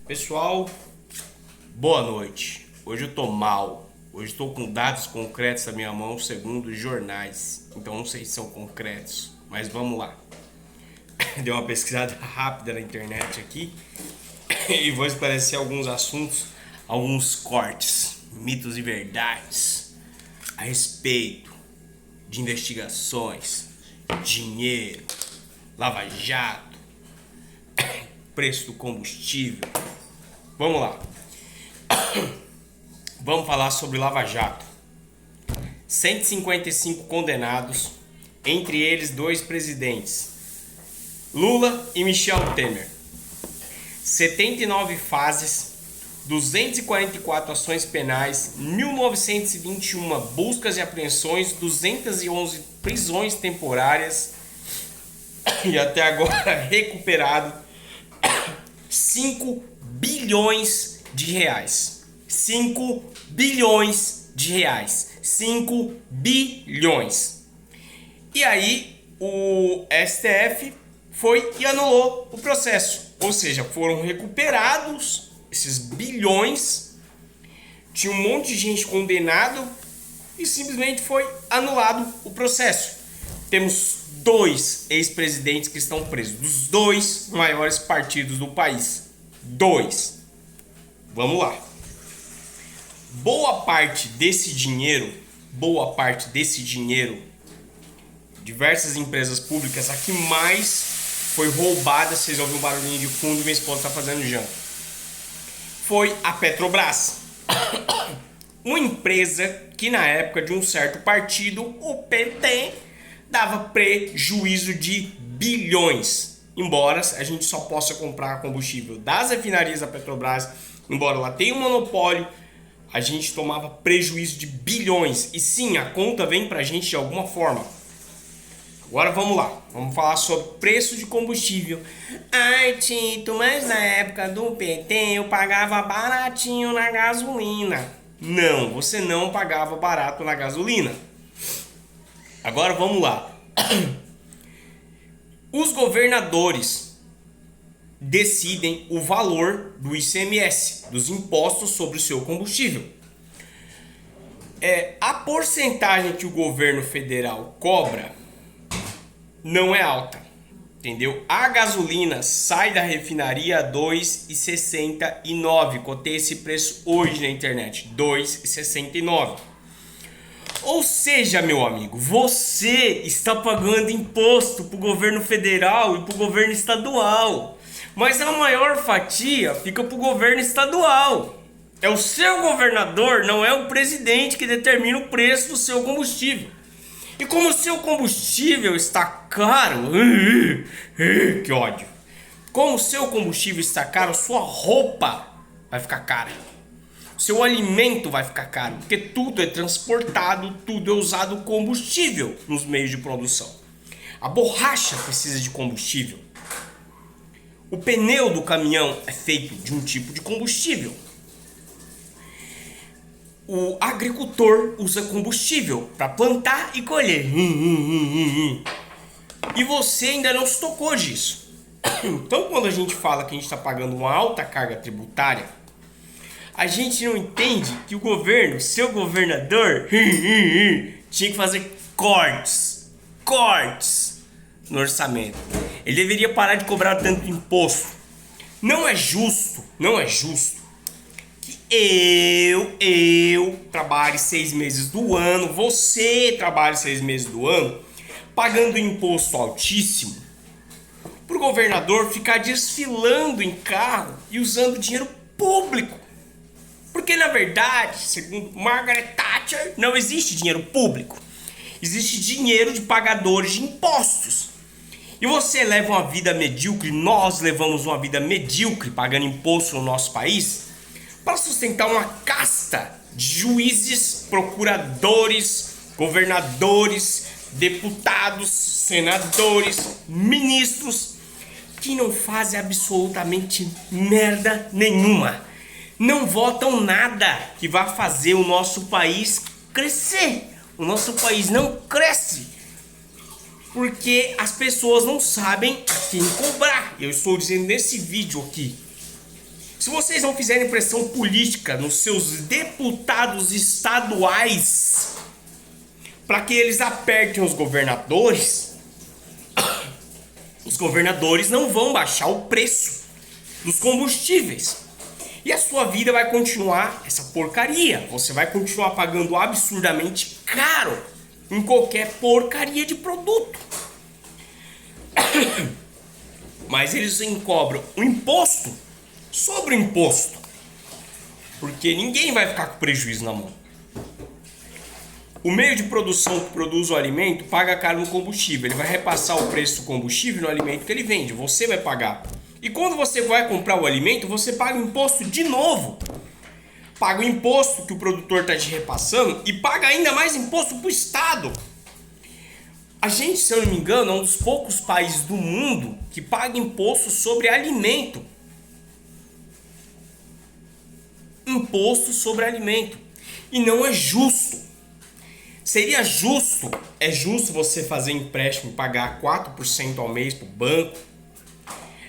Pessoal, boa noite. Hoje eu tô mal. Hoje estou com dados concretos na minha mão, segundo os jornais. Então não sei se são concretos, mas vamos lá. Dei uma pesquisada rápida na internet aqui e vou esclarecer alguns assuntos, alguns cortes, mitos e verdades a respeito de investigações, dinheiro, lava-jato, preço do combustível. Vamos lá. Vamos falar sobre Lava Jato. 155 condenados, entre eles 2 presidentes, Lula e Michel Temer. 79 fases, 244 ações penais, 1921 buscas e apreensões, 211 prisões temporárias e até agora recuperado 5 bilhões de reais. 5 bilhões de reais. 5 bilhões. E aí o STF foi e anulou o processo. Ou seja, foram recuperados esses bilhões. Tinha um monte de gente condenado e simplesmente foi anulado o processo. Temos 2 ex-presidentes que estão presos, dos 2 maiores partidos do país. 2. Vamos lá. Boa parte desse dinheiro, diversas empresas públicas, a que mais foi roubada, vocês ouvem um barulhinho de fundo, minha esposa está fazendo janta, foi a Petrobras. Uma empresa que na época de um certo partido, o PT, dava prejuízo de bilhões. Embora a gente só possa comprar combustível das refinarias da Petrobras, embora ela tenha um monopólio, a gente tomava prejuízo de bilhões. E sim, a conta vem pra gente de alguma forma. Agora vamos lá, vamos falar sobre preço de combustível. Ai, Tito, mas na época do PT eu pagava baratinho na gasolina. Não, você não pagava barato na gasolina. Agora vamos lá. Os governadores decidem o valor do ICMS, dos impostos sobre o seu combustível. A porcentagem que o governo federal cobra não é alta, entendeu? A gasolina sai da refinaria a R$ 2,69. Cotei esse preço hoje na internet, R$ 2,69. Ou seja, meu amigo, você está pagando imposto para o governo federal e para o governo estadual, mas a maior fatia fica para o governo estadual. É o seu governador, não é o presidente que determina o preço do seu combustível. E como o seu combustível está caro, que ódio. Como o seu combustível está caro, sua roupa vai ficar cara. Seu alimento vai ficar caro, porque tudo é transportado, tudo é usado combustível nos meios de produção. A borracha precisa de combustível. O pneu do caminhão é feito de um tipo de combustível. O agricultor usa combustível para plantar e colher. E você ainda não se tocou disso. Então, quando a gente fala que a gente está pagando uma alta carga tributária, a gente não entende que o governo, seu governador, tinha que fazer cortes no orçamento. Ele deveria parar de cobrar tanto imposto. Não é justo que eu trabalhe 6 meses do ano, você trabalhe 6 meses do ano, pagando imposto altíssimo, para o governador ficar desfilando em carro e usando dinheiro público. Porque, na verdade, segundo Margaret Thatcher, não existe dinheiro público. Existe dinheiro de pagadores de impostos. E você leva uma vida medíocre, nós levamos uma vida medíocre pagando imposto no nosso país para sustentar uma casta de juízes, procuradores, governadores, deputados, senadores, ministros que não fazem absolutamente merda nenhuma. Não votam nada que vá fazer o nosso país crescer. O nosso país não cresce porque as pessoas não sabem a quem cobrar. Eu estou dizendo nesse vídeo aqui. Se vocês não fizerem pressão política nos seus deputados estaduais para que eles apertem os governadores não vão baixar o preço dos combustíveis. E a sua vida vai continuar essa porcaria. Você vai continuar pagando absurdamente caro em qualquer porcaria de produto. Mas eles cobram um imposto sobre o imposto. Porque ninguém vai ficar com prejuízo na mão. O meio de produção que produz o alimento paga caro no combustível. Ele vai repassar o preço do combustível no alimento que ele vende. Você vai pagar. E quando você vai comprar o alimento, você paga o imposto de novo. Paga o imposto que o produtor está te repassando e paga ainda mais imposto para o Estado. A gente, se eu não me engano, é um dos poucos países do mundo que paga imposto sobre alimento. Imposto sobre alimento. E não é justo. Seria justo, é justo você fazer empréstimo e pagar 4% ao mês para o banco.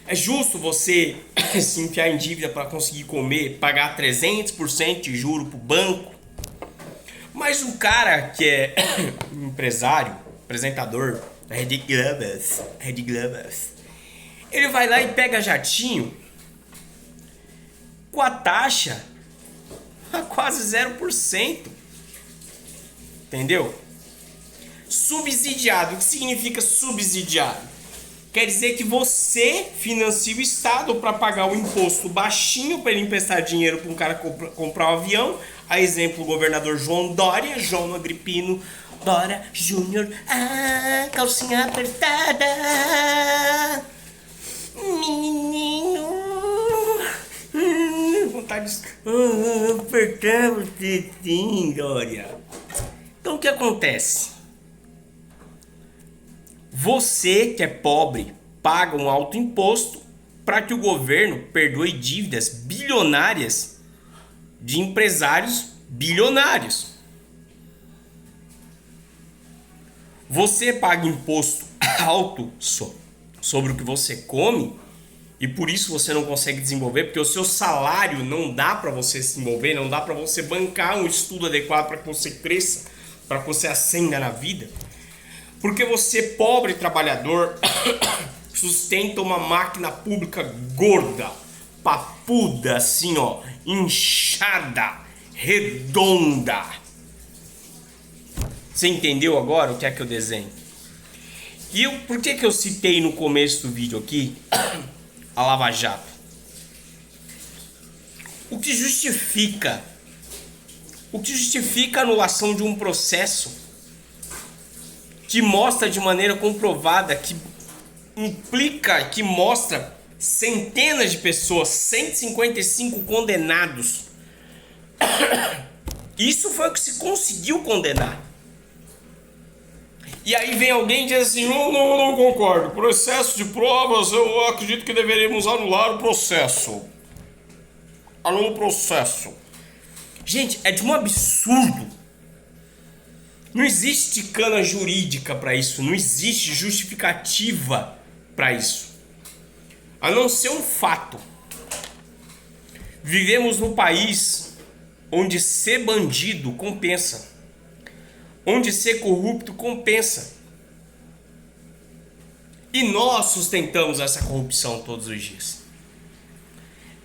É justo você se enfiar em dívida para conseguir comer, pagar 300% de juro para o banco. Mas o cara que é empresário, apresentador da Rede Globos, ele vai lá e pega jatinho com a taxa a quase 0%. Entendeu? Subsidiado. O que significa subsidiado? Quer dizer que você financia o Estado para pagar o imposto baixinho para ele emprestar dinheiro para um cara comprar um avião. A exemplo, o governador João Dória, João Agripino Dória Júnior. Ah, calcinha apertada. Menino. Vontade de apertar você sim, Dória. Então o que acontece? Você que é pobre paga um alto imposto para que o governo perdoe dívidas bilionárias de empresários bilionários. Você paga imposto alto sobre o que você come e por isso você não consegue desenvolver, porque o seu salário não dá para você se desenvolver, não dá para você bancar um estudo adequado para que você cresça, para que você ascenda na vida. Porque você, pobre trabalhador, sustenta uma máquina pública gorda, papuda, assim ó, inchada, redonda. Você entendeu agora o que é que eu desenho? E por que eu citei no começo do vídeo aqui a Lava Jato? O que justifica a anulação de um processo que mostra de maneira comprovada, que implica, que mostra centenas de pessoas, 155 condenados. Isso foi o que se conseguiu condenar. E aí vem alguém e diz assim, não concordo, processo de provas, eu acredito que deveríamos anular o processo. Anula o processo. Gente, é de um absurdo. Não existe cana jurídica para isso, não existe justificativa para isso, a não ser um fato. Vivemos num país onde ser bandido compensa, onde ser corrupto compensa. E nós sustentamos essa corrupção todos os dias.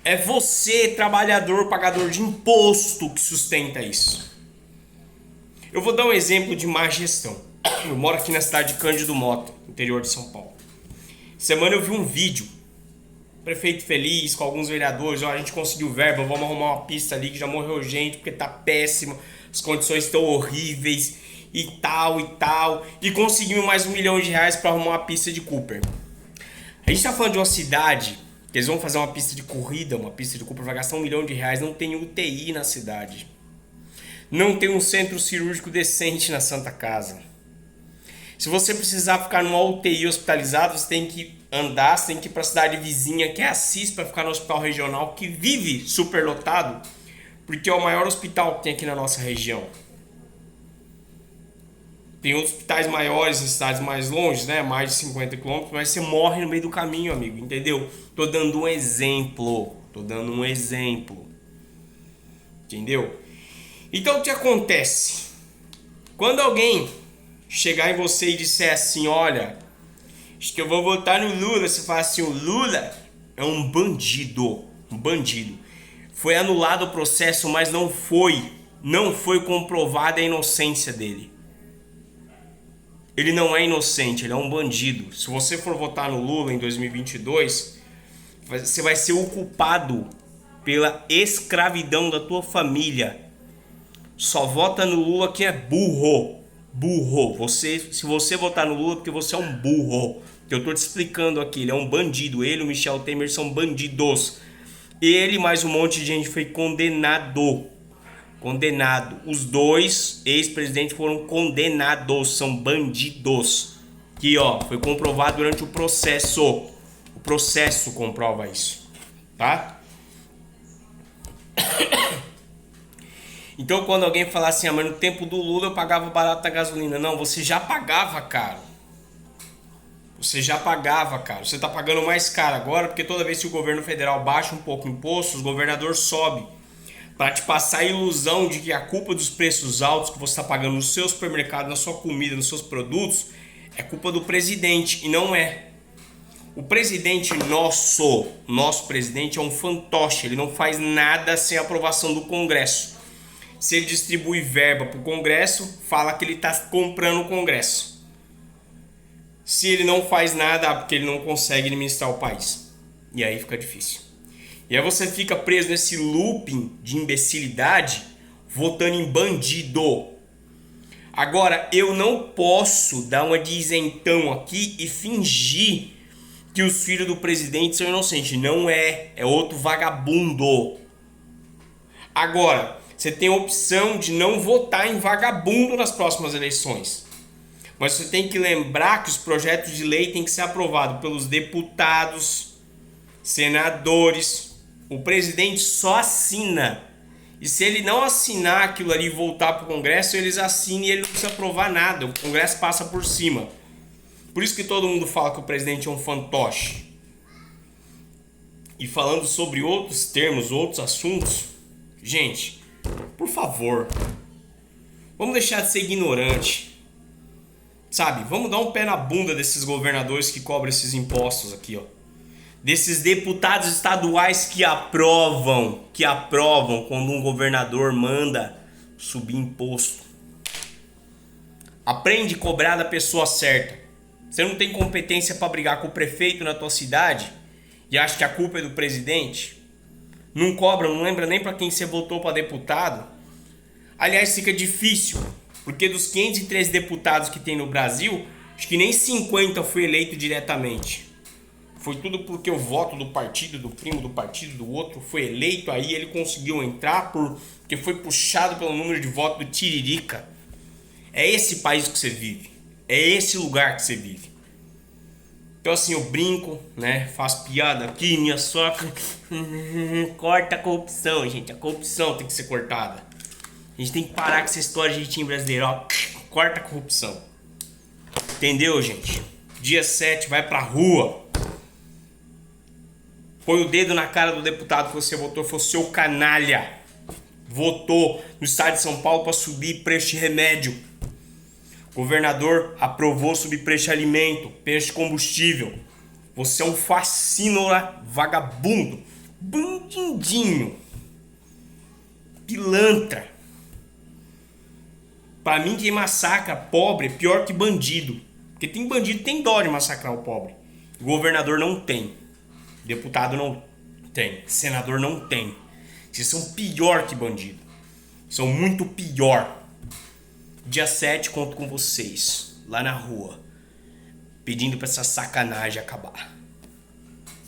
É você, trabalhador, pagador de imposto, que sustenta isso. Eu vou dar um exemplo de má gestão. Eu moro aqui na cidade de Cândido Mota, interior de São Paulo. Semana eu vi um vídeo, prefeito feliz, com alguns vereadores, ó, a gente conseguiu verba, vamos arrumar uma pista ali que já morreu gente, porque tá péssimo, as condições estão horríveis, e tal, e conseguimos mais R$1 milhão para arrumar uma pista de Cooper. A gente tá falando de uma cidade, que eles vão fazer uma pista de corrida, uma pista de Cooper, vai gastar R$1 milhão, não tem UTI na cidade. Não tem um centro cirúrgico decente na Santa Casa. Se você precisar ficar numa UTI hospitalizado, você tem que andar, você tem que ir para a cidade vizinha, que é Assis, para ficar no hospital regional, que vive superlotado, porque é o maior hospital que tem aqui na nossa região. Tem hospitais maiores em cidades mais longe, né? Mais de 50 quilômetros, mas você morre no meio do caminho, amigo, entendeu? Tô dando um exemplo. Tô dando um exemplo. Entendeu? Então o que acontece? Quando alguém chegar em você e disser assim, olha, acho que eu vou votar no Lula, você fala assim, o Lula é um bandido. Um bandido. Foi anulado o processo, mas não foi comprovada a inocência dele. Ele não é inocente, ele é um bandido. Se você for votar no Lula em 2022, você vai ser o culpado pela escravidão da tua família. Só vota no Lula quem é burro. Burro. Se você votar no Lula, porque você é um burro. Que eu tô te explicando aqui, ele é um bandido. Ele e o Michel Temer são bandidos. Ele mais um monte de gente foi condenado. Os dois ex-presidentes foram condenados, são bandidos. Aqui, ó, foi comprovado durante o processo. O processo comprova isso, tá? Então, quando alguém falar assim, mas no tempo do Lula eu pagava barato a gasolina. Não, você já pagava caro. Você tá pagando mais caro agora, porque toda vez que o governo federal baixa um pouco o imposto, os governadores sobem. Para te passar a ilusão de que a culpa dos preços altos que você está pagando no seu supermercado, na sua comida, nos seus produtos, é culpa do presidente. E não é. O presidente nosso presidente é um fantoche. Ele não faz nada sem aprovação do Congresso. Se ele distribui verba para o Congresso, fala que ele está comprando o Congresso. Se ele não faz nada, porque ele não consegue administrar o país. E aí fica difícil. E aí você fica preso nesse looping de imbecilidade, votando em bandido. Agora, eu não posso dar uma de isentão aqui e fingir que os filhos do presidente são inocentes. Não é. É outro vagabundo. Agora, você tem a opção de não votar em vagabundo nas próximas eleições. Mas você tem que lembrar que os projetos de lei têm que ser aprovados pelos deputados, senadores. O presidente só assina. E se ele não assinar aquilo ali e voltar para o Congresso, eles assinam e ele não precisa aprovar nada. O Congresso passa por cima. Por isso que todo mundo fala que o presidente é um fantoche. E falando sobre outros termos, outros assuntos, gente, por favor, vamos deixar de ser ignorante. Sabe, vamos dar um pé na bunda desses governadores que cobram esses impostos aqui, ó. Desses deputados estaduais que aprovam quando um governador manda subir imposto. Aprende a cobrar da pessoa certa. Você não tem competência para brigar com o prefeito na tua cidade e acha que a culpa é do presidente? Não cobra, não lembra nem para quem você votou para deputado? Aliás, fica difícil, porque dos 513 deputados que tem no Brasil, acho que nem 50 foi eleito diretamente. Foi tudo porque o voto do partido, do primo do partido, do outro foi eleito, aí ele conseguiu entrar porque foi puxado pelo número de votos do Tiririca. É esse país que você vive. É esse lugar que você vive. Então assim, eu brinco, né? Faço piada aqui, minha sogra. Corta a corrupção, gente. A corrupção tem que ser cortada. A gente tem que parar com essa história de jeitinho brasileiro, ó. Corta a corrupção. Entendeu, gente? Dia 7, vai pra rua. Põe o dedo na cara do deputado que você votou, foi o seu canalha. Votou no estado de São Paulo para subir preço de remédio. O governador aprovou subir preço de alimento, preço de combustível. Você é um fascínora vagabundo. Bandidinho. Pilantra. Pra mim, quem massacra pobre é pior que bandido. Porque tem bandido que tem dó de massacrar o pobre. O governador não tem. Deputado não tem. Senador não tem. Vocês são pior que bandido. São muito pior. Dia 7 conto com vocês. Lá na rua. Pedindo pra essa sacanagem acabar.